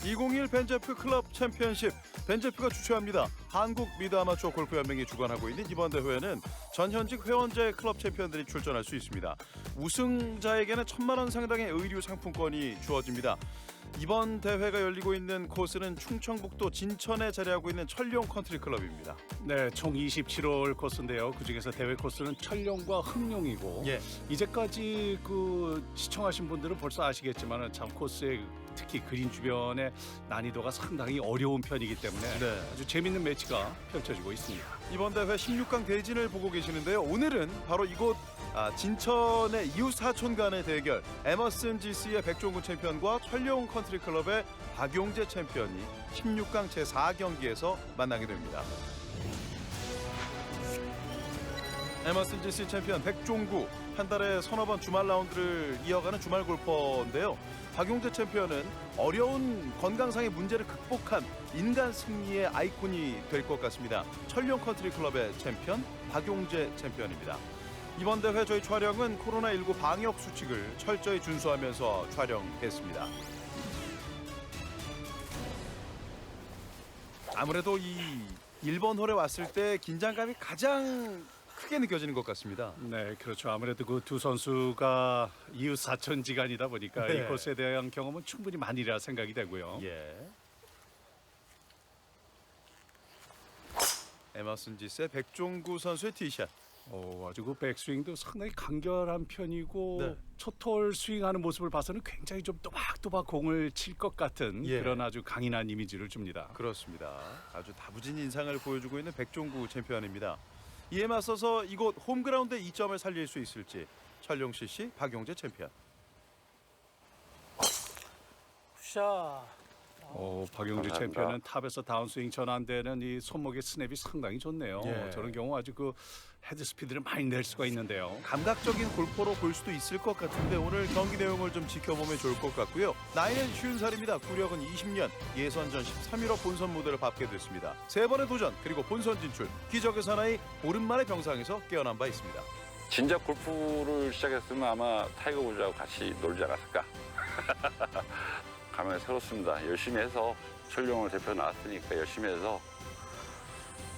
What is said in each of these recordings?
2021 벤제프 클럽 챔피언십 벤제프가 주최합니다. 한국 미드아마추어 골프연맹이 주관하고 있는 이번 대회는 전현직 회원제 클럽 챔피언들이 출전할 수 있습니다. 우승자에게는 1,000만 원 상당의 의류 상품권이 주어집니다. 이번 대회가 열리고 있는 코스는 충청북도 진천에 자리하고 있는 천룡 컨트리 클럽입니다. 네, 총 27홀 코스인데요. 그중에서 대회 코스는 천룡과 흑룡이고 이제까지 시청하신 분들은 벌써 아시겠지만 참 코스의 특히 그린 주변의 난이도가 상당히 어려운 편이기 때문에 아주 재밌는 매치가 펼쳐지고 있습니다. 이번 대회 16강 대진을 보고 계시는데요. 오늘은 바로 이곳 진천의 이웃 사촌 간의 대결, 에머슨 GC의 백종구 챔피언과 천룡 컨트리 클럽의 박용재 챔피언이 16강 제4경기에서 만나게 됩니다. 에머슨 GC 챔피언 백종구, 한 달에 서너 번 주말 라운드를 이어가는 주말 골퍼인데요. 박용재 챔피언은 어려운 건강상의 문제를 극복한 인간 승리의 아이콘이 될 것 같습니다. 천룡 컨트리 클럽의 챔피언 박용재 챔피언입니다. 이번 대회 저희 촬영은 코로나19 방역 수칙을 철저히 준수하면서 촬영했습니다. 아무래도 이 일본 홀에 왔을 때 긴장감이 가장 크게 느껴지는 것 같습니다. 네, 그렇죠. 아무래도 그 두 선수가 이웃 사촌지간이다 보니까 이 코스에 대한 경험은 충분히 많이라 생각이 되고요. 에머슨 지스의 백종구 선수의 티샷. 아주 그 백스윙도 상당히 간결한 편이고 첫 홀 스윙하는 모습을 봐서는 굉장히 좀 또박또박 공을 칠 것 같은 그런 아주 강인한 이미지를 줍니다. 그렇습니다. 아주 다부진 인상을 보여주고 있는 백종구 챔피언입니다. 이에 맞서서 이곳 홈그라운드의 이점을 살릴 수 있을지 천룡 CC 박용재 챔피언. 샷. 박용재 챔피언은 탑에서 다운스윙 전환되는 이 손목의 스냅이 상당히 좋네요. 저런 경우 아주 그 헤드 스피드를 많이 낼 수가 있는데요. 감각적인 골퍼로 볼 수도 있을 것 같은데 오늘 경기 내용을 좀 지켜보면 좋을 것 같고요. 나이는 50살입니다. 구력은 20년, 예선전 13일업 본선 무대를 밟게 됐습니다. 3번의 도전 그리고 본선 진출, 기적의 사나이 오랜만에 병상에서 깨어난 바 있습니다. 진작 골프를 시작했으면 아마 타이거 우즈하고 같이 놀지 않았을까. 감회가 새롭습니다. 열심히 해서 천룡을 대표 나왔으니까 열심히 해서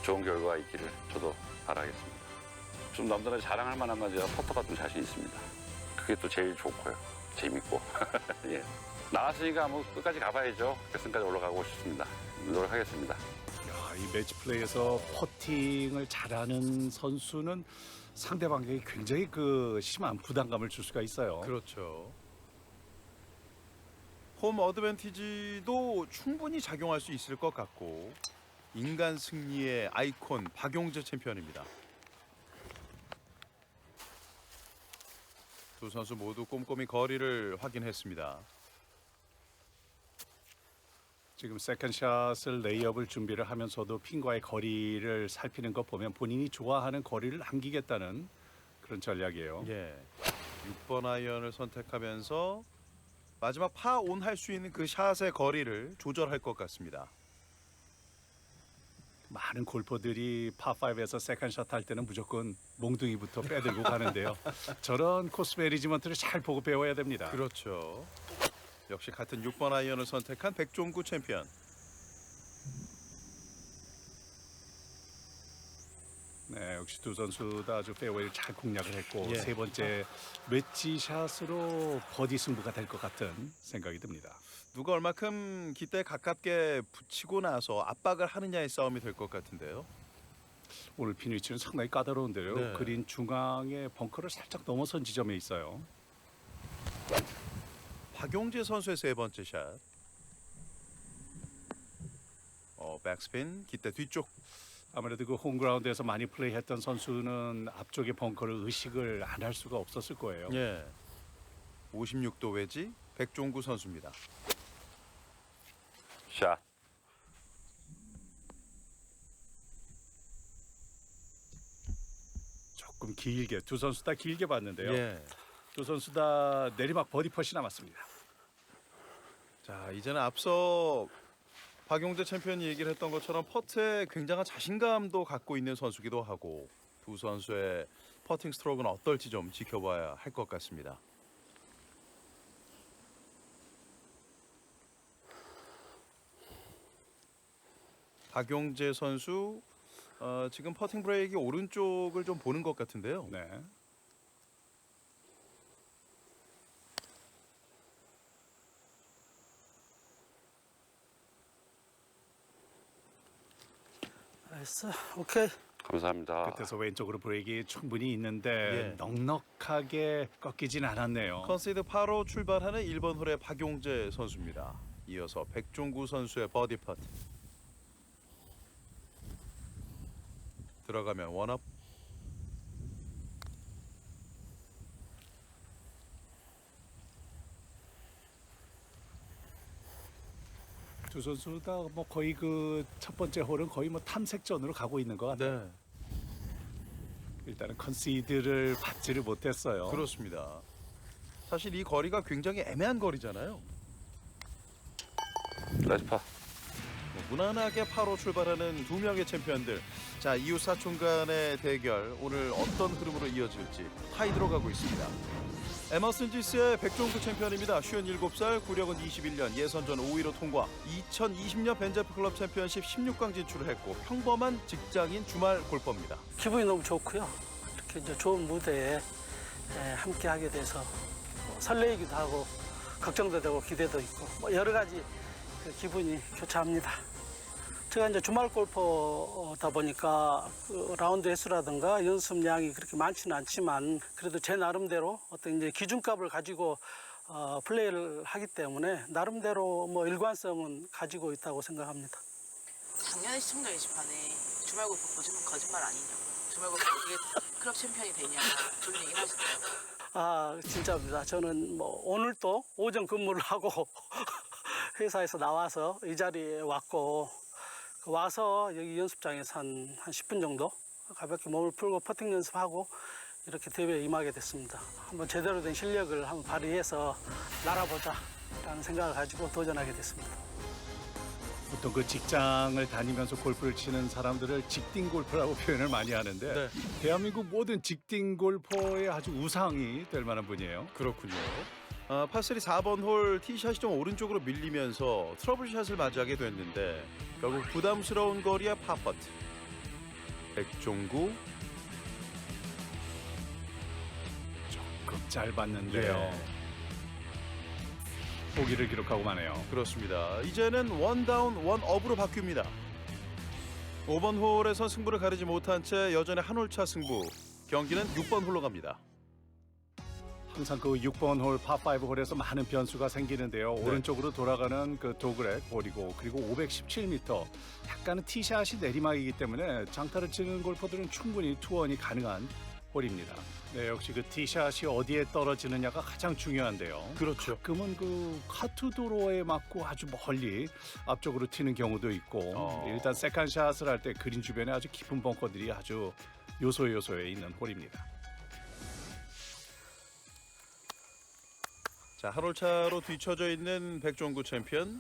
좋은 결과가 있기를 저도 바라겠습니다. 좀 남들한테 자랑할 만한 건 제가 퍼터가 좀 자신 있습니다. 그게 또 제일 좋고요. 재밌고. 예. 나왔으니까 뭐 끝까지 가봐야죠. 결승까지 올라가고 싶습니다. 노력하겠습니다. 이 매치 플레이에서 퍼팅을 잘하는 선수는 상대방에게 굉장히 심한 부담감을 줄 수가 있어요. 그렇죠. 홈 어드밴티지도 충분히 작용할 수 있을 것 같고 인간 승리의 아이콘 박용재 챔피언입니다. 두 선수 모두 꼼꼼히 거리를 확인했습니다. 지금 세컨샷을 레이업을 준비를 하면서도 핀과의 거리를 살피는 것 보면 본인이 좋아하는 거리를 남기겠다는 그런 전략이에요. 6번 아이언을 선택하면서 마지막 파-온 할 수 있는 그 샷의 거리를 조절할 것 같습니다. 많은 골퍼들이 파5에서 세컨샷 할 때는 무조건 몽둥이부터 빼들고 가는데요. 저런 코스 매니지먼트를 잘 보고 배워야 됩니다. 그렇죠. 역시 같은 6번 아이언을 선택한 백종구 챔피언. 네, 역시 두 선수 다 아주 페어웨이를 잘 공략을 했고 세 번째 웨지샷으로 버디 승부가 될 것 같은 생각이 듭니다. 누가 얼마큼 기대에 가깝게 붙이고 나서 압박을 하느냐의 싸움이 될 것 같은데요. 오늘 핀 위치는 상당히 까다로운데요. 그린 중앙에 벙커를 살짝 넘어선 지점에 있어요. 박용재 선수의 세 번째 샷. 백스핀 기대 뒤쪽. 아무래도 그 홈그라운드에서 많이 플레이했던 선수는 앞쪽에 벙커를 의식을 안 할 수가 없었을 거예요. 56도 외지 백종구 선수입니다. 샷. 조금 길게 두 선수 다 길게 봤는데요. 두 선수 다 내리막 버디 펫이 남았습니다. 자, 이제는 앞서 박용재 챔피언이 얘기를 했던 것처럼 퍼트에 굉장한 자신감도 갖고 있는 선수기도 하고 두 선수의 퍼팅 스트로크는 어떨지 좀 지켜봐야 할 것 같습니다. 박용재 선수 지금 퍼팅 브레이크 오른쪽을 좀 보는 것 같은데요. 네. 나이스. 오케이. 감사합니다. 끝에서 왼쪽으로 브레이크 충분히 있는데 예. 넉넉하게 꺾이진 않았네요. 컨시드 8호 출발하는 1번 홀의 박용재 선수입니다. 이어서 백종구 선수의 버디 퍼트. 들어가면 원업. 두 선수 다 뭐 거의 그 첫 번째 홀은 거의 뭐 탐색전으로 가고 있는 것 같아요. 네, 일단은 컨시드를 받지를 못했어요. 그렇습니다. 사실 이 거리가 굉장히 애매한 거리잖아요. 나이스 파. 무난하게 8호 출발하는 두 명의 챔피언들. 자, 이웃 사촌 간의 대결 오늘 어떤 흐름으로 이어질지 타이드로 가고 있습니다. 에머슨 지스의 백종구 챔피언입니다. 57살, 구력은 21년, 예선전 5위로 통과. 2020년 벤제프 클럽 챔피언십 16강 진출을 했고 평범한 직장인 주말 골퍼입니다. 기분이 너무 좋고요. 이렇게 이제 좋은 무대에 함께 하게 돼서 설레이기도 하고 걱정도 되고 기대도 있고 뭐 여러 가지 그 기분이 교차합니다. 제가 이제 주말 골퍼다 보니까 그 라운드 횟수라든가 연습량이 그렇게 많지는 않지만 그래도 제 나름대로 어떤 이제 기준값을 가지고 플레이를 하기 때문에 나름대로 뭐 일관성은 가지고 있다고 생각합니다. 작년에 시청자 게시판에 주말 골프 거짓말 아니냐고. 주말 골프 이게 클럽 챔피언이 되냐 그런 얘기를 하시더라고요. 아, 진짜입니다. 저는 뭐 오늘도 오전 근무를 하고 회사에서 나와서 이 자리에 왔고 와서 여기 연습장에서 한 10분 정도 가볍게 몸을 풀고 퍼팅 연습하고 이렇게 대회에 임하게 됐습니다. 한번 제대로 된 실력을 한번 발휘해서 날아보자 라는 생각을 가지고 도전하게 됐습니다. 보통 그 직장을 다니면서 골프를 치는 사람들을 직딩 골퍼라고 표현을 많이 하는데 네. 대한민국 모든 직딩 골퍼의 아주 우상이 될 만한 분이에요. 그렇군요. 파3 4번 홀 티샷이 좀 오른쪽으로 밀리면서 트러블샷을 맞이하게 됐는데 결국 부담스러운 거리의 파퍼트. 백종구. 조금 짧았는데요. 네. 보기를 기록하고 마네요. 그렇습니다. 이제는 원다운 원업으로 바뀝니다. 5번 홀에서 승부를 가리지 못한 채 여전히 한 홀차 승부. 경기는 6번 홀로 갑니다. 항상 그 6번 홀 파5 홀에서 많은 변수가 생기는데요. 네. 오른쪽으로 돌아가는 그 도그렉 홀이고 그리고 517m 약간은 티샷이 내리막이기 때문에 장타를 치는 골퍼들은 충분히 투원이 가능한 홀입니다. 네, 역시 그 티샷이 어디에 떨어지느냐가 가장 중요한데요. 그렇죠. 가끔은 그 카트도로에 맞고 아주 멀리 앞쪽으로 튀는 경우도 있고 일단 세컨샷을 할 때 그린 주변에 아주 깊은 벙커들이 아주 요소요소에 있는 홀입니다. 자, 한 홀차로 뒤쳐져 있는 백종구 챔피언.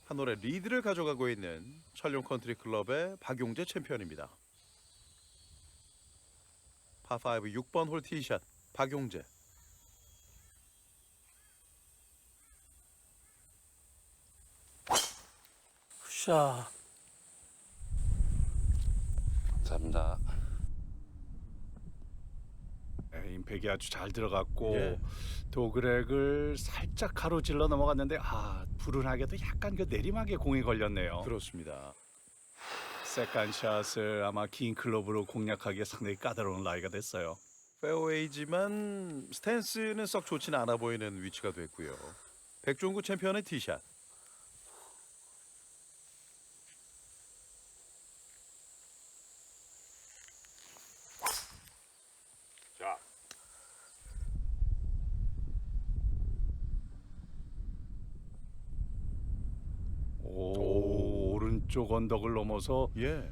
한 홀의 리드를 가져가고 있는 천룡 컨트리 클럽의 박용재 챔피언입니다. 파5 6번 홀 티샷 박용재. 굿샷. 감사합니다. 네, 임팩이 아주 잘 들어갔고 예. 도그렉을 살짝 가로질러 넘어갔는데 불운하게도 약간 그 내리막에 공이 걸렸네요. 그렇습니다. 세컨샷을 아마 긴 클럽으로 공략하기에 상당히 까다로운 라이가 됐어요. 페어웨이지만 스탠스는 썩 좋지는 않아 보이는 위치가 됐고요. 백종구 챔피언의 티샷. 자, 오른쪽 언덕을 넘어서 예.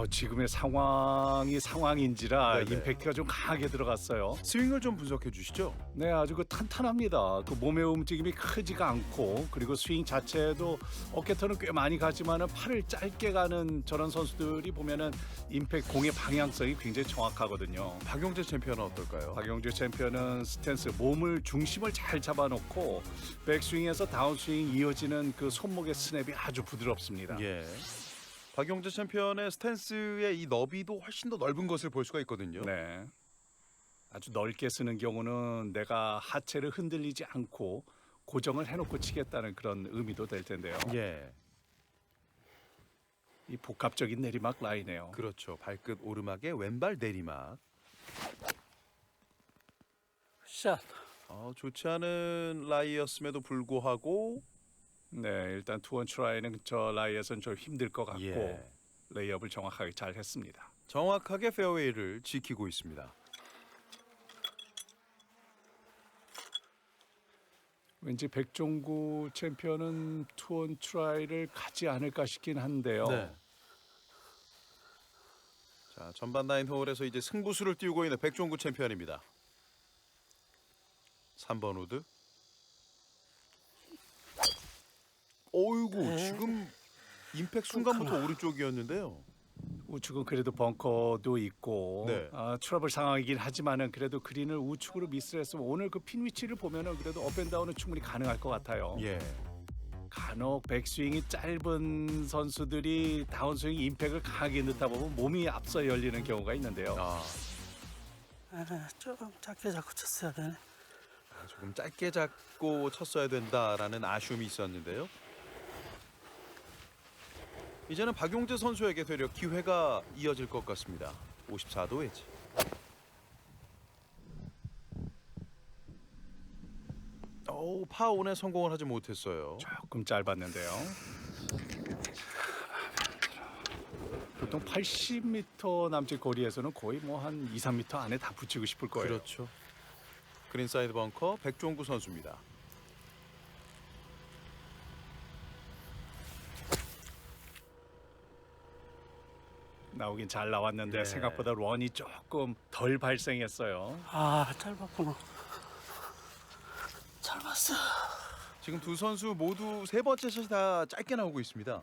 지금의 상황이 상황인지라 네네. 임팩트가 좀 강하게 들어갔어요. 스윙을 좀 분석해 주시죠. 네, 아주 탄탄합니다. 몸의 움직임이 크지가 않고 그리고 스윙 자체도 어깨터는 꽤 많이 가지만은 팔을 짧게 가는 저런 선수들이 보면은 임팩트 공의 방향성이 굉장히 정확하거든요. 박용재 챔피언은 어떨까요? 박용주 챔피언은 스탠스 몸을 중심을 잘 잡아놓고 백스윙에서 다운스윙 이어지는 그 손목의 스냅이 아주 부드럽습니다. 예. 박용재 챔피언의 스탠스의 이 너비도 훨씬 더 넓은 것을 볼 수가 있거든요. 네. 아주 넓게 쓰는 경우는 내가 하체를 흔들리지 않고 고정을 해놓고 치겠다는 그런 의미도 될 텐데요. 예. 이 복합적인 내리막 라인이에요. 그렇죠. 발끝 오르막에 왼발 내리막. 샷. 좋지 않은 라이였음에도 불구하고 네, 일단 투원 트라이는 저 라이에서는 좀 힘들 것 같고 예. 레이업을 정확하게 잘 했습니다. 정확하게 페어웨이를 지키고 있습니다. 왠지 백종구 챔피언은 투원 트라이를 가지 않을까 싶긴 한데요. 네. 자, 전반 9홀에서 이제 승부수를 띄우고 있는 백종구 챔피언입니다. 3번 우드. 어이구, 지금 임팩 순간부터 오른쪽이었는데요. 우측은 그래도 벙커도 있고 네. 트러블 상황이긴 하지만은 그래도 그린을 우측으로 미스를 했으면 오늘 그 핀 위치를 보면은 그래도 업앤다운은 충분히 가능할 것 같아요. 예. 간혹 백스윙이 짧은 선수들이 다운스윙 임팩을 강하게 넣다 보면 몸이 앞서 열리는 경우가 있는데요. 조금 작게 잡고 쳤어야 되네. 조금 짧게 잡고 쳤어야 된다라는 아쉬움이 있었는데요. 이제는 박용재 선수에게 되려 기회가 이어질 것 같습니다. 54도 웨지. 파온에 성공을 하지 못했어요. 조금 짧았는데요. 보통 80m 남짓 거리에서는 거의 뭐 한 2, 3m 안에 다 붙이고 싶을 거예요. 그렇죠. 그린사이드 벙커 백종구 선수입니다. 나오긴 잘 나왔는데 네. 생각보다 런이 조금 덜 발생했어요. 짧았구나. 짧았어. 지금 두 선수 모두 세 번째 샷이 다 짧게 나오고 있습니다.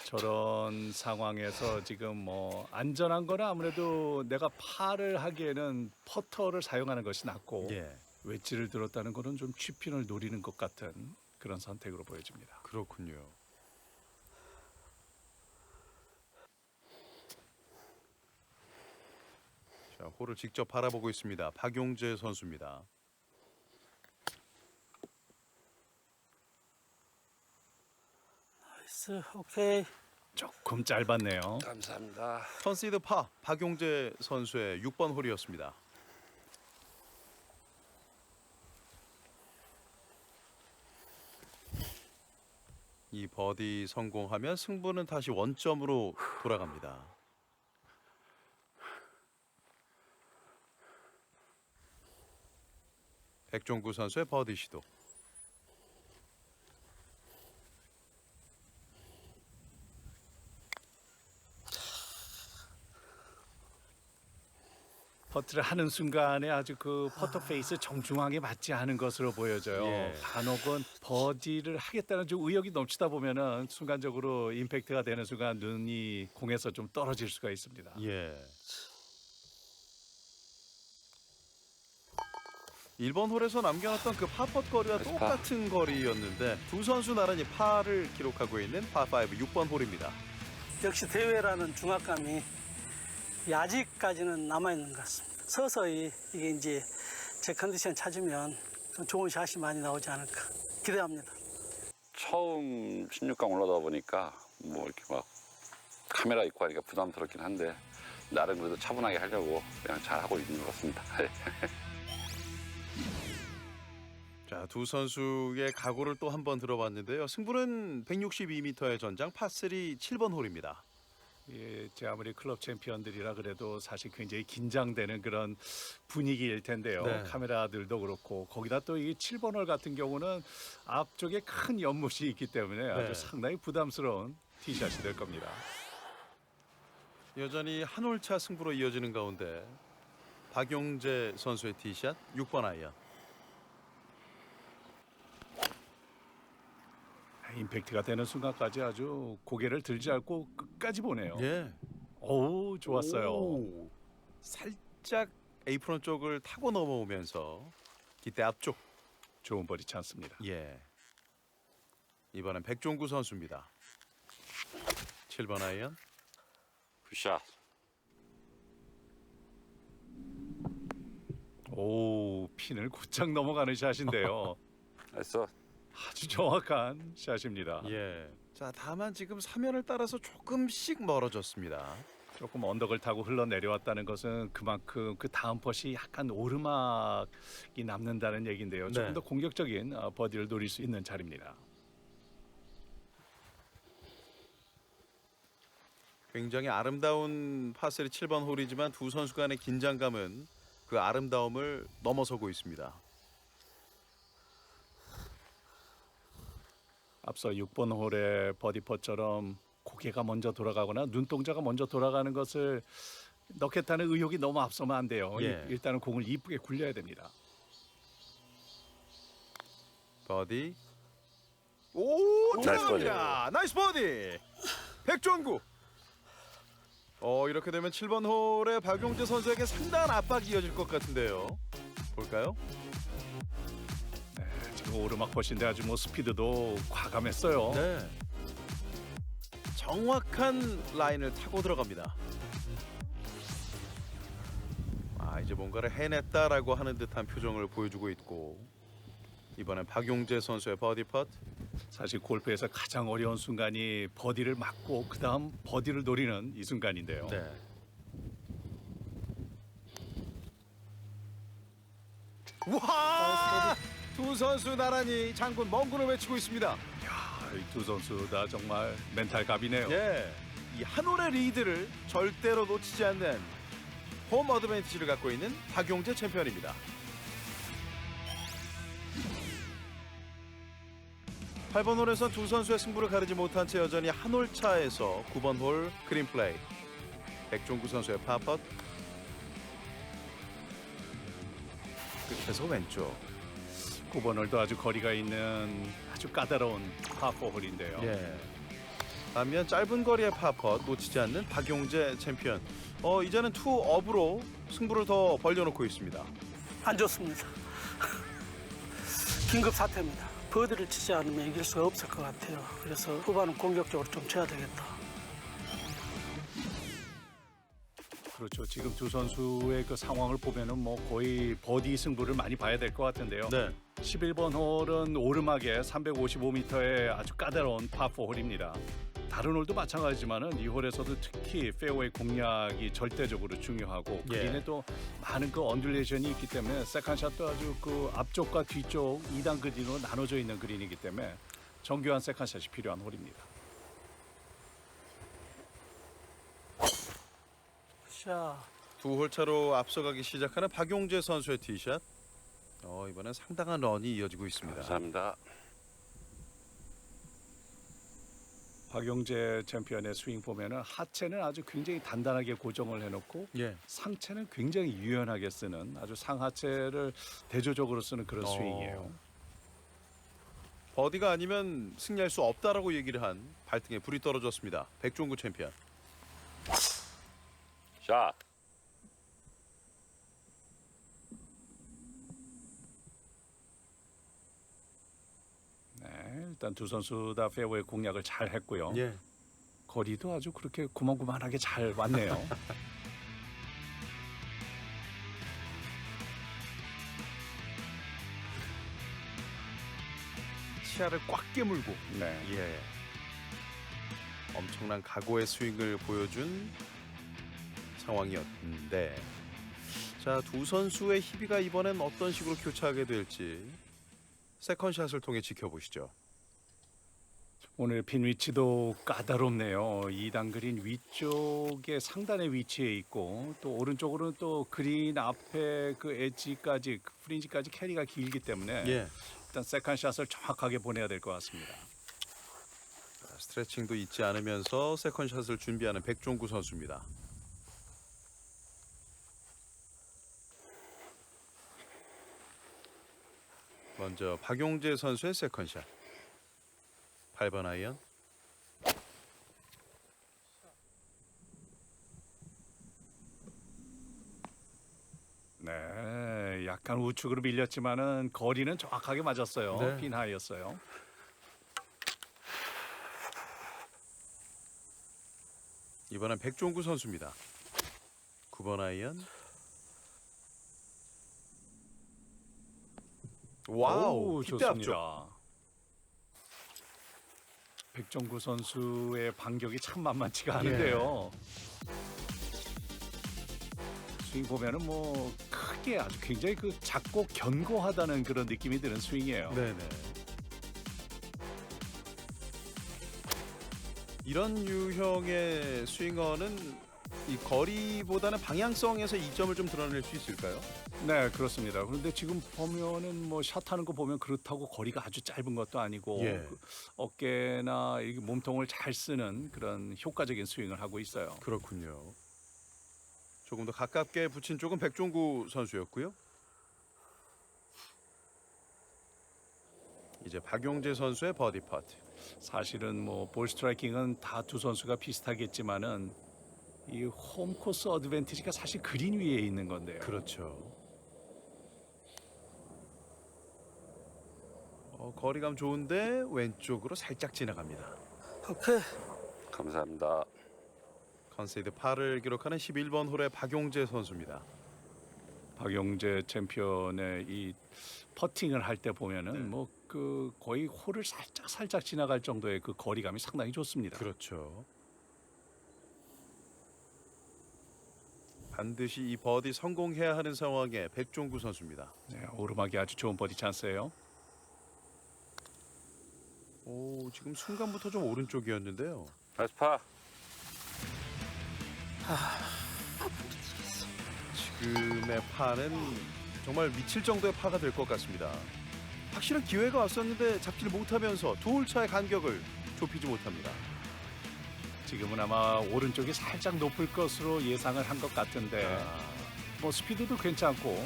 저런 상황에서 지금 뭐 안전한 거는 아무래도 내가 파를 하기에는 퍼터를 사용하는 것이 낫고 예. 웨지를 들었다는 거는 좀 치핀을 노리는 것 같은 그런 선택으로 보여집니다. 그렇군요. 자, 홀을 직접 바라보고 있습니다. 박용재 선수입니다. 나이스. 오케이. 조금 짧았네요. 감사합니다. 컨시드 파 박용재 선수의 6번 홀이었습니다. 이 버디 성공하면 승부는 다시 원점으로 돌아갑니다. 백종구 선수의 버디 시도. 퍼트를 하는 순간에 아주 그 퍼터 페이스 정중앙에 맞지 않은 것으로 보여져요. 예. 간혹은 버디를 하겠다는 좀 의욕이 넘치다 보면은 순간적으로 임팩트가 되는 순간 눈이 공에서 좀 떨어질 수가 있습니다. 예. 1번 홀에서 남겨놨던 그 파펫 거리와 나이스 똑같은 거리였는데 두 선수 나란히 파를 기록하고 있는 파5 6번 홀입니다. 역시 대회라는 중압감이 아직까지는 남아있는 것 같습니다. 서서히 이게 이제 제 컨디션 찾으면 좀 좋은 샷이 많이 나오지 않을까 기대합니다. 처음 16강 올라다 보니까 뭐 이렇게 막 카메라 있고 하니까 부담스럽긴 한데 나름 그래도 차분하게 하려고 그냥 잘 하고 있는 것 같습니다. 자, 두 선수의 각오를 또 한 번 들어봤는데요. 승부는 162m의 전장 파3 7번 홀입니다. 예, 제 아무리 클럽 챔피언들이라 그래도 사실 굉장히 긴장되는 그런 분위기일 텐데요. 네. 카메라들도 그렇고 거기다 또 이 7번 홀 같은 경우는 앞쪽에 큰 연못이 있기 때문에 아주 네. 상당히 부담스러운 티샷이 될 겁니다. 여전히 한 홀차 승부로 이어지는 가운데 박용재 선수의 티샷 6번 아이언. 임팩트가 되는 순간까지 아주 고개를 들지 않고 끝까지 보네요. 예. 오, 좋았어요. 오. 살짝 에이프론 쪽을 타고 넘어오면서 기대 앞쪽. 좋은 버디 찬스입니다. 예. 이번엔 백종구 선수입니다. 7번 아이언. 굿샷. 오, 핀을 곧장 넘어가는 샷인데요. 됐어. 아주 정확한 샷입니다. 예. 자, 다만 지금 사면을 따라서 조금씩 멀어졌습니다. 조금 언덕을 타고 흘러내려왔다는 것은 그만큼 그 다음 퍼시 약간 오르막이 남는다는 얘기인데요. 조금 네. 더 공격적인 버디를 노릴 수 있는 자리입니다. 굉장히 아름다운 파3 7번 홀이지만 두 선수 간의 긴장감은 그 아름다움을 넘어서고 있습니다. 앞서 6번 홀의 버디 퍼처럼 고개가 먼저 돌아가거나 눈동자가 먼저 돌아가는 것을 넣겠다는 의욕이 너무 앞서면 안 돼요. 예. 일단은 공을 이쁘게 굴려야 됩니다. 버디. 오, 나이스 들어갑니다. 나이스 버디. 백종구. 이렇게 되면 7번 홀의 박용재 선수에게 상당한 압박이 이어질 것 같은데요. 볼까요? 지금 오르막 퍼시인데 아주 뭐 스피드도 과감했어요. 네. 정확한 라인을 타고 들어갑니다. 이제 뭔가를 해냈다라고 하는 듯한 표정을 보여주고 있고 이번엔 박용재 선수의 버디 펫. 사실 골프에서 가장 어려운 순간이 버디를 맞고 그 다음 버디를 노리는 이 순간인데요. 네. 와! 두 선수 나란히 장군 멍군을 외치고 있습니다. 이 두 선수 다 정말 멘탈갑이네요. 예. 이 한 홀의 리드를 절대로 놓치지 않는 홈 어드밴티지를 갖고 있는 박용재 챔피언입니다. 팔 번 홀에서 두 선수의 승부를 가리지 못한 채 여전히 한 홀 차에서 9번 홀 그린 플레이. 백종구 선수의 파펫. 끝에서 왼쪽. 9번 홀도 아주 거리가 있는 아주 까다로운 파4 홀인데요. 예. 반면 짧은 거리의 파펫 놓치지 않는 박용재 챔피언. 이제는 투업으로 승부를 더 벌려놓고 있습니다. 안 좋습니다. 긴급 사태입니다. 버디를 치지 않으면 이길 수가 없을 것 같아요. 그래서 후반은 공격적으로 좀 쳐야 되겠다. 그렇죠. 지금 두 선수의 그 상황을 보면은 뭐 거의 버디 승부를 많이 봐야 될 것 같은데요. 네. 11번 홀은 오르막에 355m의 아주 까다로운 파4 홀입니다. 다른 홀도 마찬가지지만은 이 홀에서도 특히 페어웨이 공략이 절대적으로 중요하고 예. 그린에 또 많은 그 언듈레이션이 있기 때문에 세컨샷도 아주 그 앞쪽과 뒤쪽 2단 그린으로 나눠져 있는 그린이기 때문에 정교한 세컨샷이 필요한 홀입니다. 자, 두 홀 차로 앞서가기 시작하는 박용재 선수의 티샷. 이번엔 상당한 런이 이어지고 있습니다. 감사합니다. 박용재 챔피언의 스윙 보면은 하체는 아주 굉장히 단단하게 고정을 해놓고 예. 상체는 굉장히 유연하게 쓰는 아주 상하체를 대조적으로 쓰는 그런 스윙이에요. 버디가 아니면 승리할 수 없다라고 얘기를 한 발등에 불이 떨어졌습니다. 백종구 챔피언. 샷. 네, 일단 두 선수 다 페어웨이 공략을 잘 했고요. 예. 거리도 아주 그렇게 고만고만하게 잘 왔네요. 치아를 꽉 깨물고. 네. 예. 엄청난 각오의 스윙을 보여준 상황이었는데, 자, 두 선수의 희비가 이번엔 어떤 식으로 교차하게 될지 세컨샷을 통해 지켜보시죠. 오늘 핀 위치도 까다롭네요. 2단 그린 위쪽에 상단에 위치해 있고 또 오른쪽으로는 또 그린 앞에 그 엣지까지 그 프린지까지 캐리가 길기 때문에 예. 일단 세컨샷을 정확하게 보내야 될 것 같습니다. 스트레칭도 잊지 않으면서 세컨샷을 준비하는 백종구 선수입니다. 먼저 박용재 선수의 세컨샷. 8번 아이언. 네, 약간 우측으로 밀렸지만은 거리는 정확하게 맞았어요. 네. 핀 하이였어요. 이번엔 백종구 선수입니다. 9번 아이언. 와우, 오, 깃대 앞쪽. 좋습니다. 백종구 선수의 반격이 참 만만치가 않은데요. 스윙 보면은 뭐 크게 아주 굉장히 그 작고 견고하다는 그런 느낌이 드는 스윙이에요. 네네. 이런 유형의 스윙어는 이 거리보다는 방향성에서 이점을 좀 드러낼 수 있을까요? 네, 그렇습니다. 그런데 지금 보면은 뭐 샷하는 거 보면 그렇다고 거리가 아주 짧은 것도 아니고 예. 그 어깨나 이 몸통을 잘 쓰는 그런 효과적인 스윙을 하고 있어요. 그렇군요. 조금 더 가깝게 붙인 쪽은 백종구 선수였고요. 이제 박용재 선수의 버디 퍼트. 사실은 뭐 볼 스트라이킹은 다 두 선수가 비슷하겠지만은 이 홈 코스 어드밴티지가 사실 그린 위에 있는 건데요. 그렇죠. 거리감 좋은데 왼쪽으로 살짝 지나갑니다. 오케이. 감사합니다. 컨세이드 8을 기록하는 11번 홀의 박용재 선수입니다. 박용재 챔피언의 이 퍼팅을 할 때 보면은 뭐 그 거의 홀을 살짝 지나갈 정도의 그 거리감이 상당히 좋습니다. 그렇죠. 반드시 이 버디 성공해야 하는 상황에 백종구 선수입니다. 네, 오르막이 아주 좋은 버디 찬스예요. 오, 지금 순간부터 좀 오른쪽이었는데요. 나이스파. 지금의 파는 정말 미칠 정도의 파가 될 것 같습니다. 확실한 기회가 왔었는데 잡지를 못하면서 두 홀 차의 간격을 좁히지 못합니다. 지금은 아마 오른쪽이 살짝 높을 것으로 예상을 한 것 같은데 뭐 스피드도 괜찮고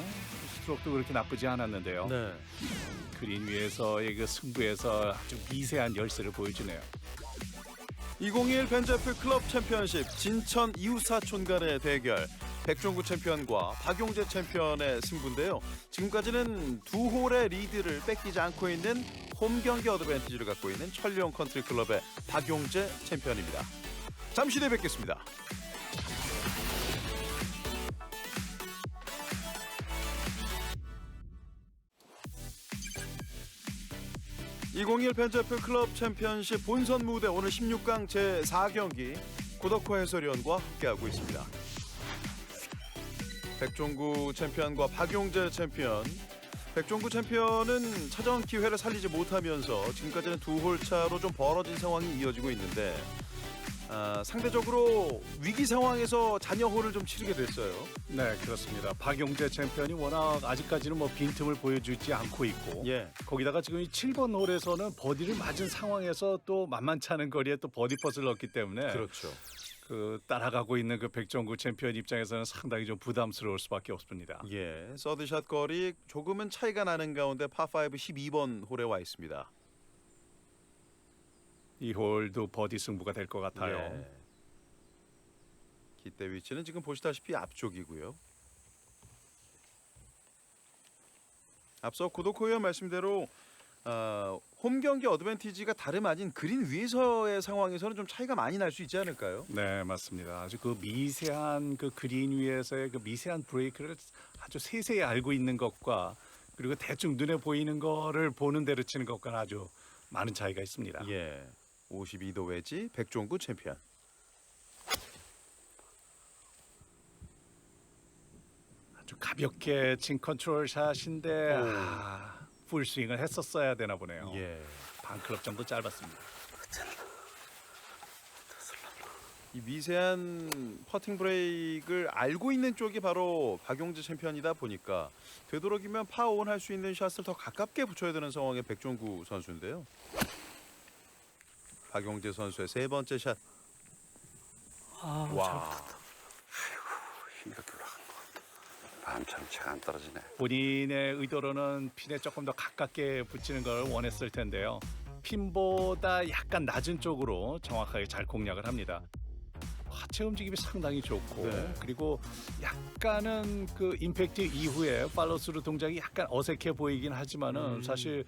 스트로크도 그렇게 나쁘지 않았는데요. 네. 그린 위에서의 그 승부에서 아주 미세한 열세를 보여주네요. 2021 벤제프 클럽 챔피언십 진천 이웃사촌 간의 대결. 백종구 챔피언과 박용재 챔피언의 승부인데요. 지금까지는 두 홀의 리드를 뺏기지 않고 있는 홈 경기 어드밴티지를 갖고 있는 천룡 컨트리 클럽의 박용재 챔피언입니다. 잠시 뒤에 뵙겠습니다. (2021) 벤제프 클럽 챔피언십 본선 무대 오늘 16강 제4경기 고덕호 해설위원과 함께하고 있습니다. 백종구 챔피언과 박용재 챔피언. 백종구 챔피언은 찾아온 기회를 살리지 못하면서 지금까지는 두 홀 차로 좀 벌어진 상황이 이어지고 있는데 상대적으로 위기 상황에서 잔여 홀을 좀 치르게 됐어요. 네, 그렇습니다. 박용재 챔피언이 워낙 아직까지는 뭐 빈틈을 보여주지 않고 있고 예. 거기다가 지금 이 7번 홀에서는 버디를 맞은 상황에서 또 만만치 않은 거리에 또 버디 퍼스를 넣었기 때문에 그렇죠. 그 따라가고 있는 그 백종구 챔피언 입장에서는 상당히 좀 부담스러울 수밖에 없습니다. 예. 서드샷 거리 조금은 차이가 나는 가운데 파5 12번 홀에 와 있습니다. 이 홀도 버디 승부가 될 것 같아요. 예. 깃대 위치는 지금 보시다시피 앞쪽이고요. 앞서 고도코이어 말씀대로 홈 경기 어드밴티지가 다름 아닌 그린 위에서의 상황에서는 좀 차이가 많이 날 수 있지 않을까요? 네, 맞습니다. 아주 그 미세한 그 그린 위에서의 그 미세한 브레이크를 아주 세세히 알고 있는 것과 그리고 대충 눈에 보이는 거를 보는 대로 치는 것과는 아주 많은 차이가 있습니다. 예. 52도 외지 백종구 챔피언. 아주 가볍게 친 컨트롤 샷인데 풀스윙을 했었어야 되나 보네요. 예. 반 클럽 정도 짧았습니다. 이 미세한 퍼팅 브레이크를 알고 있는 쪽이 바로 박용재 챔피언이다 보니까 되도록이면 파5원 할 수 있는 샷을 더 가깝게 붙여야 되는 상황의 백종구 선수인데요. 박용재 선수의 세 번째 샷. 아, 와. 힘겹게 올라간 것 같아. 바람처럼 채가 안 떨어지네. 본인의 의도로는 핀에 조금 더 가깝게 붙이는 걸 원했을 텐데요. 핀보다 약간 낮은 쪽으로 정확하게 잘 공략을 합니다. 하체 움직임이 상당히 좋고 네. 그리고 약간은 그 임팩트 이후에 팔로스루 동작이 약간 어색해 보이긴 하지만은 사실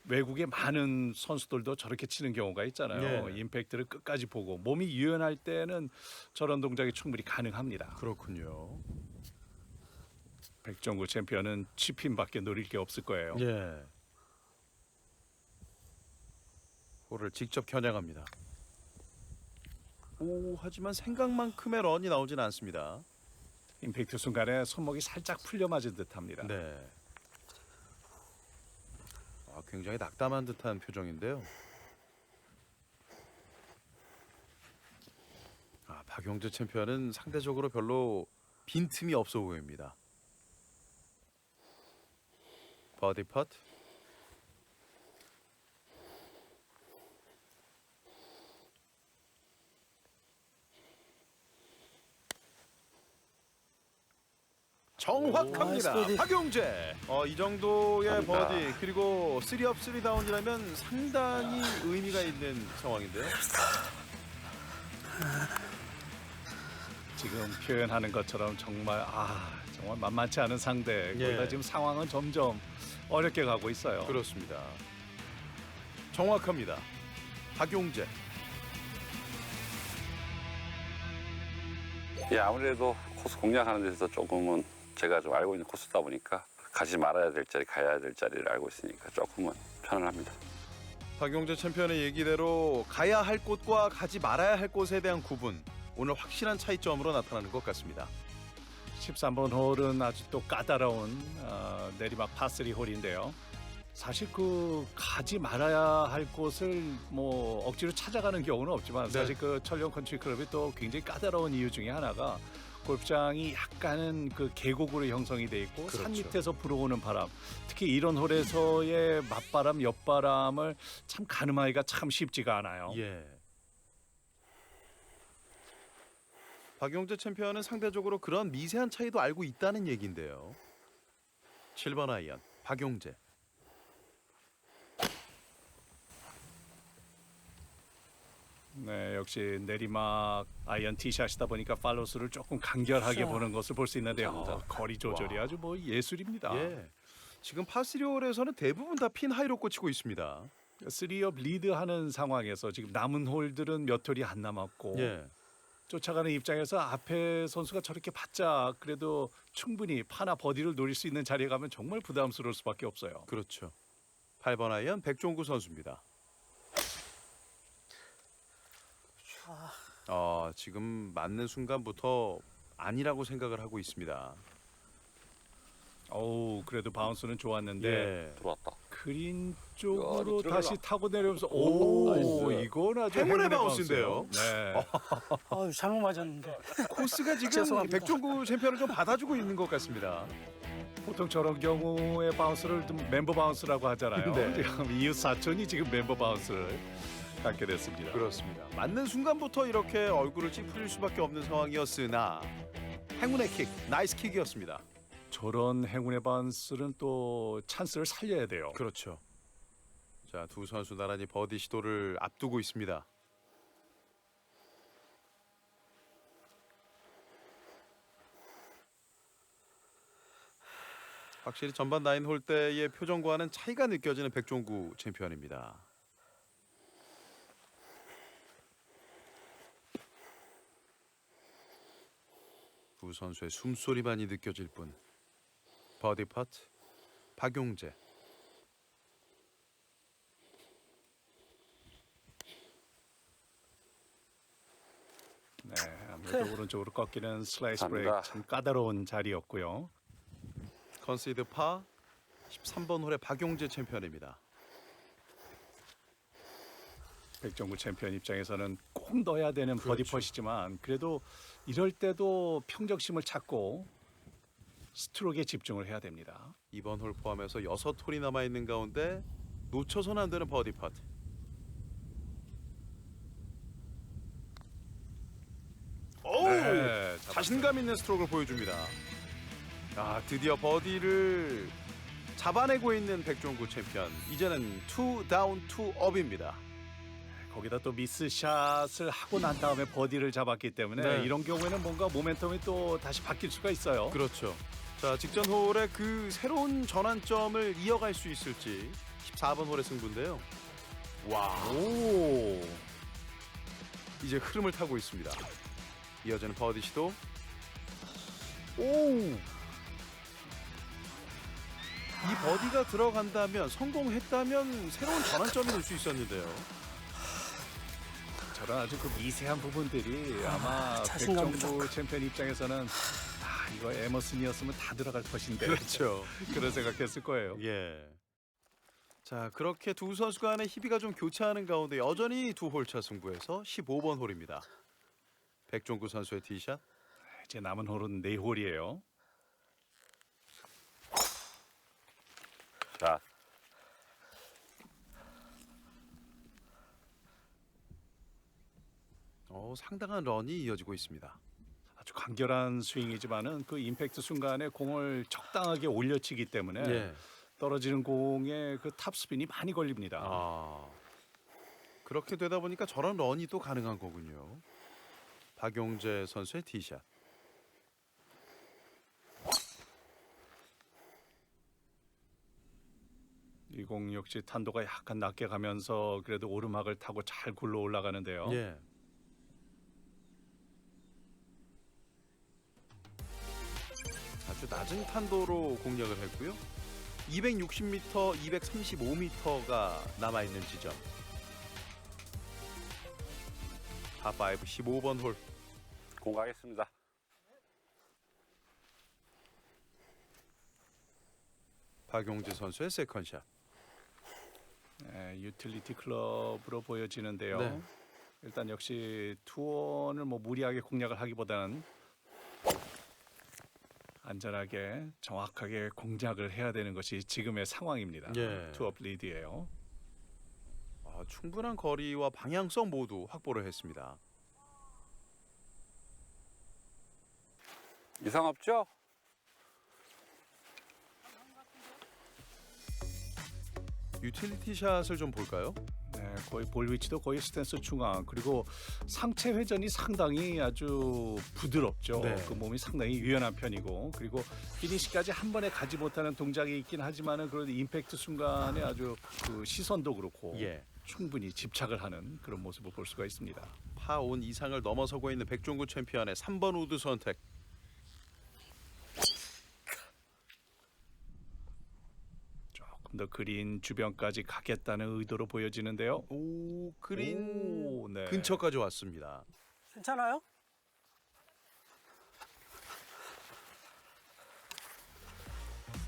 외국의 많은 선수들도 저렇게 치는 경우가 있잖아요. 네. 임팩트를 끝까지 보고 몸이 유연할 때는 저런 동작이 충분히 가능합니다. 그렇군요. 백종구 챔피언은 치핀밖에 노릴 게 없을 거예요. 예. 홀을 직접 겨냥합니다. 오, 하지만 생각만큼의 런이 나오진 않습니다. 임팩트 순간에 손목이 살짝 풀려 맞은 듯합니다. 네. 아, 굉장히 낙담한 듯한 표정인데요. 아, 박용재 챔피언은 상대적으로 별로 빈틈이 없어 보입니다. 버디 펫. 정확합니다. 나이스 버디. 박용재. 이 정도의 감사합니다. 버디 그리고 3업 3다운이라면 상당히 의미가 있는 상황인데요. 지금 표현하는 것처럼 정말 만만치 않은 상대. 예. 그러다 지금 상황은 점점 어렵게 가고 있어요. 그렇습니다. 정확합니다. 박용재. 예, 아무래도 코스 공략하는 데서 조금은 제가 좀 알고 있는 코스다 보니까 가지 말아야 될 자리, 가야 될 자리를 알고 있으니까 조금은 편안합니다. 박용재 챔피언의 얘기대로 가야 할 곳과 가지 말아야 할 곳에 대한 구분, 오늘 확실한 차이점으로 나타나는 것 같습니다. 13번 홀은 아주 또 까다로운 내리막 파3 홀인데요. 사실 그 가지 말아야 할 곳을 뭐 억지로 찾아가는 경우는 없지만 네. 사실 그 천령 컨트리 클럽이 또 굉장히 까다로운 이유 중에 하나가 골프장이 약간은 그 계곡으로 형성이 돼 있고 산 그렇죠. 밑에서 불어오는 바람, 특히 이런 홀에서의 맞바람, 옆바람을 참 가늠하기가 참 쉽지가 않아요. 예. 박용재 챔피언은 상대적으로 그런 미세한 차이도 알고 있다는 얘기인데요. 7번 아이언 박용재. 네, 역시 내리막 아이언 티샷이다 보니까 팔로스를 조금 간결하게 보는 것을 볼 수 있는데요. 거리 조절이 아주 뭐 예술입니다. 예. 지금 파3홀에서는 대부분 다 핀 하이로 꽂히고 있습니다. 3업 리드하는 상황에서 지금 남은 홀들은 몇 홀이 안 남았고 예. 쫓아가는 입장에서 앞에 선수가 저렇게 받자 그래도 충분히 파나 버디를 노릴 수 있는 자리에 가면 정말 부담스러울 수밖에 없어요. 그렇죠. 8번 아이언 백종구 선수입니다. 지금 맞는 순간부터 아니라고 생각을 하고 있습니다. 어우, 그래도 바운스는 좋았는데 예. 들어왔다. 그린 쪽으로 들어가. 다시 타고 내려오면서 오, 이건 아주 행운의 행운의 바운스인데요. 바운스예요. 네. 아유, 잘못 맞았는데. 코스가 지금 죄송합니다. 백종구 챔피언을 좀 받아주고 있는 것 같습니다. 보통 저런 경우에 바운스를 좀 멤버 바운스라고 하잖아요. 네. 지금 이웃 사촌이 지금 멤버 바운스를 갖게 됐습니다. 그렇습니다. 맞는 순간부터 이렇게 얼굴을 찌푸릴 수밖에 없는 상황이었으나 행운의 킥, 나이스 킥이었습니다. 저런 행운의 바운스는 또 찬스를 살려야 돼요. 그렇죠. 자, 두 선수 나란히 버디 시도를 앞두고 있습니다. 확실히 전반 9홀 때의 표정과는 차이가 느껴지는 백종구 챔피언입니다. 두 선수의 숨소리만이 느껴질 뿐. 버디 팟 박용재. 네, 아무래도 오른쪽으로 꺾이는 슬라이스 브레이크 감사합니다. 참 까다로운 자리였고요. 컨시드 파 13번 홀의 박용재 챔피언입니다. 백종구 챔피언 입장에서는 꼭 넣어야 되는 버디 그렇죠. 펫이지만 그래도 이럴 때도 평정심을 찾고 스트로크에 집중을 해야 됩니다. 이번 홀 포함해서 6홀이 남아 있는 가운데 놓쳐서는 안 되는 버디 팟. 오! 네, 자신감 있는 스트로크를 보여줍니다. 아, 드디어 버디를 잡아내고 있는 백종구 챔피언. 이제는 2 다운 2 업입니다. 거기다 또 미스샷을 하고 난 다음에 버디를 잡았기 때문에 네. 이런 경우에는 뭔가 모멘텀이 또 다시 바뀔 수가 있어요. 그렇죠. 자, 직전 홀에 그 새로운 전환점을 이어갈 수 있을지 14번 홀의 승부인데요. 와, 오, 이제 흐름을 타고 있습니다. 이어지는 버디 시도. 오, 이 버디가 들어간다면, 성공했다면 새로운 전환점이 될 수 있었는데요. 저런 아주 그 미세한 부분들이 아마 자신감 백종구 챔피언 입장에서는 아 이거 에머슨이었으면 다 들어갈 것인데 그렇죠. 그런 생각했을 거예요. 예. 자, 그렇게 두 선수 간의 희비가 좀 교차하는 가운데 여전히 두 홀차 승부에서 15번 홀입니다. 백종구 선수의 티샷. 이제 남은 홀은 4홀이에요. 자, 상당한 런이 이어지고 있습니다. 아주 간결한 스윙이지만은 그 임팩트 순간에 공을 적당하게 올려치기 때문에 예. 떨어지는 공에 그 탑스핀이 많이 걸립니다. 아, 그렇게 되다 보니까 저런 런이 또 가능한 거군요. 박용재 선수의 티샷. 이 공 역시 탄도가 약간 낮게 가면서 그래도 오르막을 타고 잘 굴러 올라가는데요. 예. 아주 낮은 탄도로 공략을 했고요. 260m, 235m가 남아 있는 지점. 파5 15번 홀. 공가겠습니다. 박용재 선수의 세컨샷. 네, 유틸리티 클럽으로 보여지는데요. 네. 일단 역시 투혼을 뭐 무리하게 공략을 하기보다는 안전하게 정확하게 공략을 해야 되는 것이 지금의 상황입니다. 예. 투업 리드예요. 충분한 거리와 방향성 모두 확보를 했습니다. 이상 없죠? 유틸리티 샷을 좀 볼까요? 네, 거의 볼 위치도 거의 스탠스 중앙 그리고 상체 회전이 상당히 아주 부드럽죠. 네. 그 몸이 상당히 유연한 편이고 그리고 피니시까지 한 번에 가지 못하는 동작이 있긴 하지만은 그래도 임팩트 순간에 아주 그 시선도 그렇고 예. 충분히 집착을 하는 그런 모습을 볼 수가 있습니다. 파5 이상을 넘어서고 있는 백종구 챔피언의 3번 우드 선택. 조금 더 그린 주변까지 가겠다는 의도로 보여지는데요. 오, 그린 오, 네. 근처까지 왔습니다. 괜찮아요?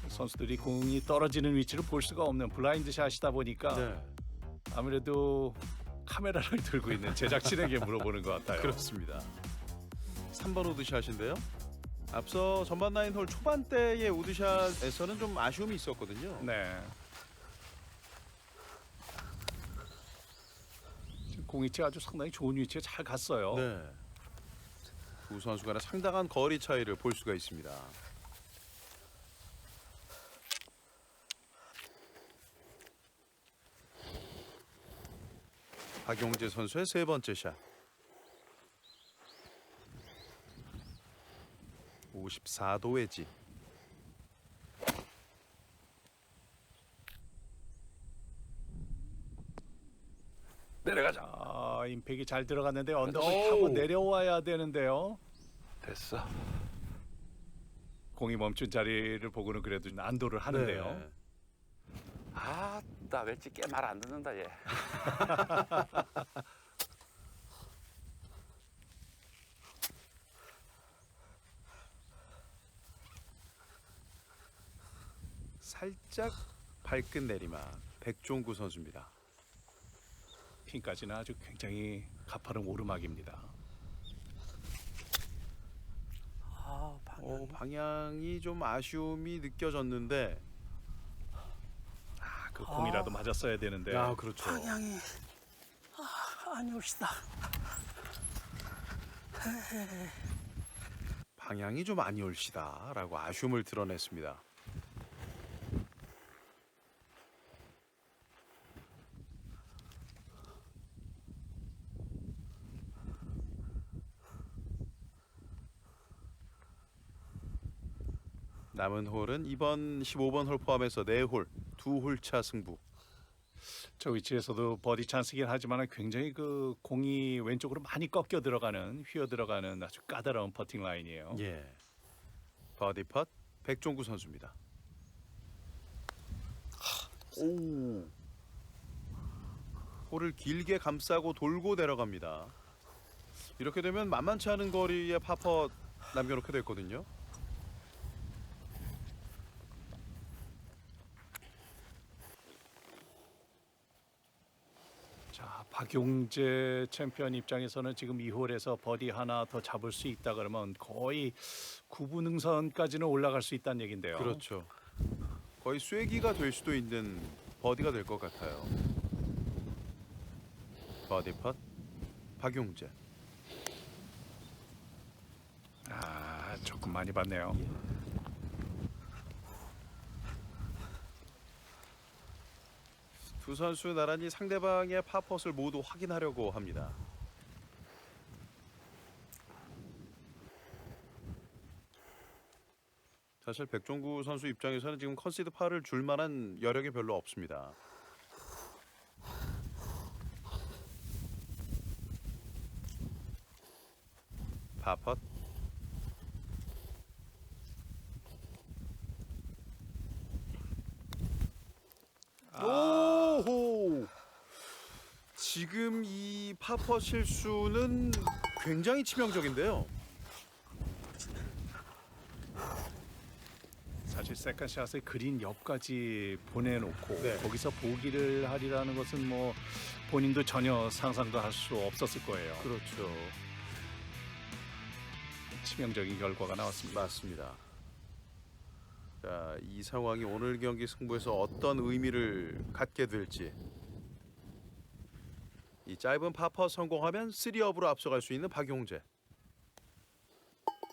선수들이 공이 떨어지는 위치를 볼 수가 없는 블라인드 샷이다 보니까 네. 아무래도 카메라를 들고 있는 제작진에게 물어보는 것 같아요. 그렇습니다. 3번 우드샷인데요. 앞서 전반 9홀 초반대의 우드샷에서는 좀 아쉬움이 있었거든요. 네. 지금 공 위치 아주 상당히 좋은 위치에 잘 갔어요. 네. 두 선수 간의 상당한 거리 차이를 볼 수가 있습니다. 박용재 선수의 세 번째 샷. 54도 웨지. 내려가자. 아, 임팩이 잘 들어갔는데 언덕을 오우. 타고 내려와야 되는데요. 됐어. 공이 멈춘 자리를 보고는 그래도 안도를 하는데요. 네. 아따 왠지 꽤 말 안 듣는다 얘. 살짝 발끝 내리막 백종구 선수입니다. 핀까지는 아주 굉장히 가파른 오르막입니다. 아, 방향. 방향이 좀 아쉬움이 느껴졌는데. 그 공이라도 맞았어야 되는데. 그렇죠. 방향이 안 옳시다. 방향이 좀 아니 옳시다라고 아쉬움을 드러냈습니다. 남은 홀은 이번 15번 홀 포함해서 4홀, 2홀차 승부. 저 위치에서도 버디 찬스긴 하지만 굉장히 그 공이 왼쪽으로 많이 꺾여 들어가는, 휘어 들어가는 아주 까다로운 퍼팅 라인이에요. 예. 버디 펫 백종구 선수입니다. 오. 홀을 길게 감싸고 돌고 내려갑니다. 이렇게 되면 만만치 않은 거리에 파퍼 남겨놓게 됐거든요. 자, 박용재 챔피언 입장에서는 지금 이 홀에서 버디 하나 더 잡을 수 있다 그러면 거의 9분 능선까지는 올라갈 수 있다는 얘긴데요. 그렇죠. 거의 쐐기가 될 수도 있는 버디가 될 것 같아요. 버디 펫 박용재. 조금 많이 봤네요. 두 선수 나란히 상대방의 파펫을 모두 확인하려고 합니다. 사실 백종구 선수 입장에서는 지금 컨시드 파를 줄 만한 여력이 별로 없습니다. 파펫. 오호. 지금 이 파펫 실수는 굉장히 치명적인데요. 사실 세컨샷을 그린 옆까지 보내놓고 네. 거기서 보기를 하리라는 것은 뭐 본인도 전혀 상상도 할 수 없었을 거예요. 그렇죠. 치명적인 결과가 나왔습니다. 맞습니다. 자, 이 상황이 오늘 경기 승부에서 어떤 의미를 갖게 될지. 이 짧은 파퍼 성공하면 3업으로 앞서갈 수 있는 박용재.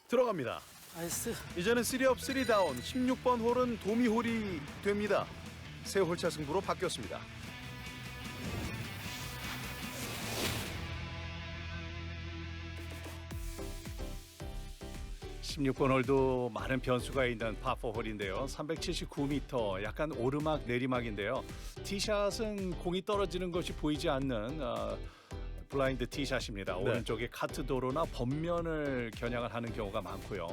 들어갑니다. 나이스. 이제는 3업 3다운 16번 홀은 도미 홀이 됩니다. 세 홀차 승부로 바뀌었습니다. 16번 홀도 많은 변수가 있는 파4 홀인데요. 379m, 약간 오르막 내리막인데요. 티샷은 공이 떨어지는 것이 보이지 않는 블라인드 티샷입니다. 네. 오른쪽에 카트 도로나 범면을 겨냥을 하는 경우가 많고요.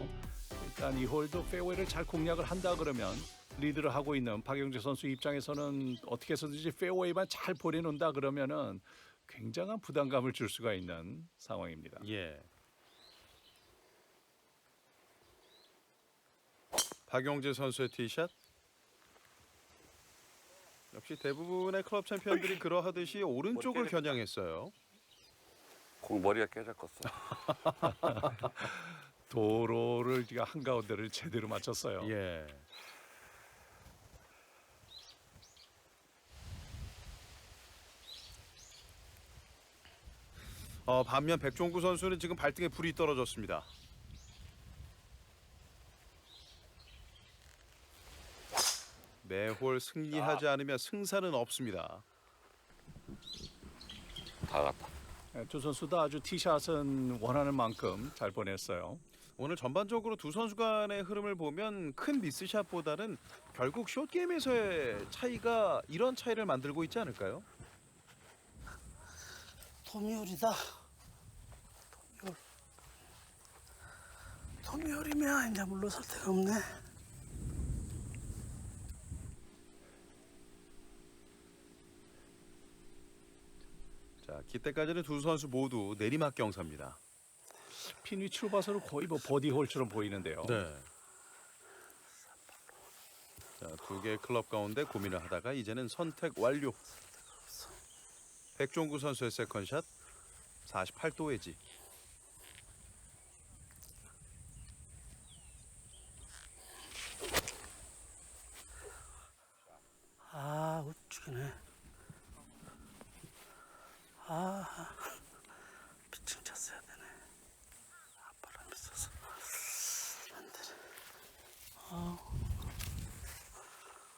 일단 이 홀도 페어웨이를 잘 공략을 한다 그러면 리드를 하고 있는 박용재 선수 입장에서는 어떻게 해서든지 페어웨이만 잘 보내놓는다 그러면은 굉장한 부담감을 줄 수가 있는 상황입니다. 예. 박용재 선수의 티샷. 역시 대부분의 클럽 챔피언들이 그러하듯이 오른쪽을 겨냥했어요. 공 머리가 깨졌겠어. 도로를 한가운데를 제대로 맞췄어요. 예. 반면 백종구 선수는 지금 발등에 불이 떨어졌습니다. 매홀 승리하지 않으면 승산은 없습니다. 다 갔다. 두 선수 다 아주 티샷은 원하는 만큼 잘 보냈어요. 오늘 전반적으로 두 선수 간의 흐름을 보면 큰 미스샷보다는 결국 숏게임에서의 차이가 이런 차이를 만들고 있지 않을까요? 도미홀이다. 도미홀. 도미홀이면 이제 물러설 데가 없네. 자, 기때까지는 두 선수 모두 내리막 경사입니다. 핀 위치로 봐서는 거의 뭐 버디 홀처럼 보이는데요. 네. 자, 두 개의 클럽 가운데 고민을 하다가 이제는 선택 완료. 백종구 선수의 세컨샷 48도 웨지. 아, 우측이네. 아, 피칭 쳤어야 되네. 아, 바람이 있어서 안 되네.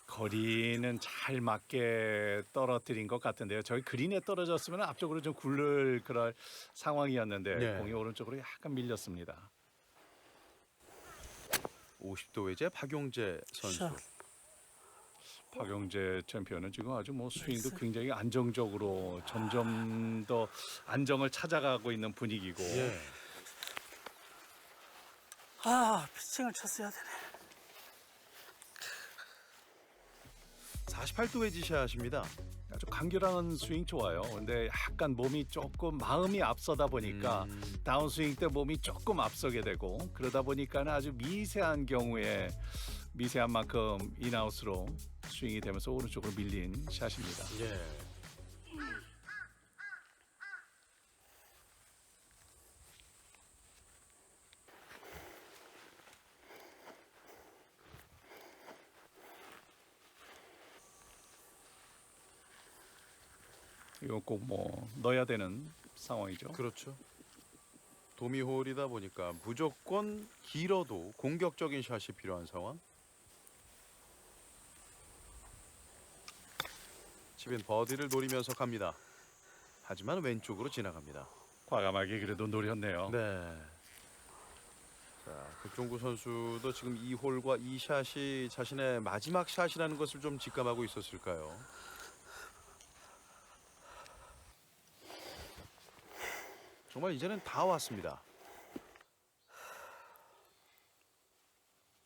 거리는 잘 맞게 떨어뜨린 것 같은데요. 저희 그린에 떨어졌으면 앞쪽으로 좀 굴릴 그럴 상황이었는데 네. 공이 오른쪽으로 약간 밀렸습니다. 50도 웨지의 박용재 선수. 샷. 박용재 챔피언은 지금 아주 뭐 스윙도 굉장히 안정적으로 점점 더 안정을 찾아가고 있는 분위기고 예. 아, 피칭을 쳤어야 되네. 48도 웨지 샷입니다. 아주 간결한 스윙 좋아요. 근데 약간 몸이 조금 마음이 앞서다 보니까 다운스윙 때 몸이 조금 앞서게 되고 그러다 보니까는 아주 미세한 경우에 미세한 만큼 인아웃으로 스윙이 되면서 오른쪽으로 밀린 샷입니다. 예. 이거 꼭 뭐 넣어야 되는 상황이죠. 그렇죠. 도미홀이다 보니까 무조건 길어도 공격적인 샷이 필요한 상황. 집엔 버디를 노리면서 갑니다. 하지만 왼쪽으로 지나갑니다. 과감하게 그래도 노렸네요. 네. 자, 백종구 선수도 지금 이 홀과 이 샷이 자신의 마지막 샷이라는 것을 좀 직감하고 있었을까요? 정말 이제는 다 왔습니다.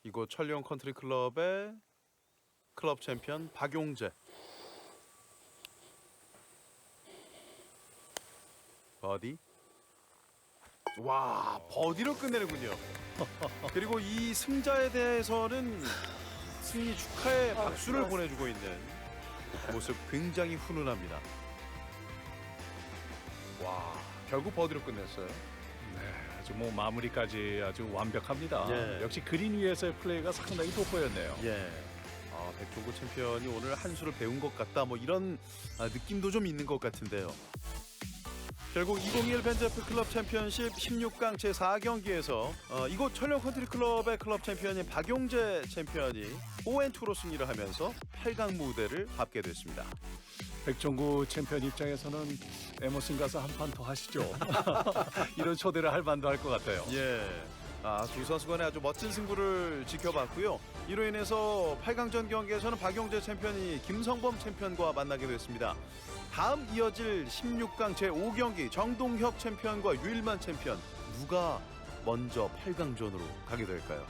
이곳 천령 컨트리 클럽의 클럽 챔피언 박용재. 버디. 와, 버디로 끝내는군요. 그리고 이 승자에 대해서는 승리 축하의 박수를 보내주고 있는 모습 굉장히 훈훈합니다. 와, 결국 버디로 끝냈어요. 네, 아주 뭐 마무리까지 아주 완벽합니다. 예. 역시 그린 위에서의 플레이가 상당히 돋보였네요. 예. 백종구 챔피언이 오늘 한 수를 배운 것 같다. 뭐 이런 느낌도 좀 있는 것 같은데요. 결국 2021 벤제프 클럽 챔피언십 16강 제4경기에서 이곳 천령 컨트리 클럽의 클럽 챔피언인 박용재 챔피언이 5&2로 승리를 하면서 8강 무대를 밟게 됐습니다. 백종구 챔피언 입장에서는 에머슨 가서 한 판 더 하시죠. 이런 초대를 할 만도 할 것 같아요. 예. 두 선수 간의 아주 멋진 승부를 지켜봤고요. 이로 인해서 8강전 경기에서는 박용재 챔피언이 김성범 챔피언과 만나게 됐습니다. 다음 이어질 16강 제5경기 정동혁 챔피언과 유일만 챔피언 누가 먼저 8강전으로 가게 될까요?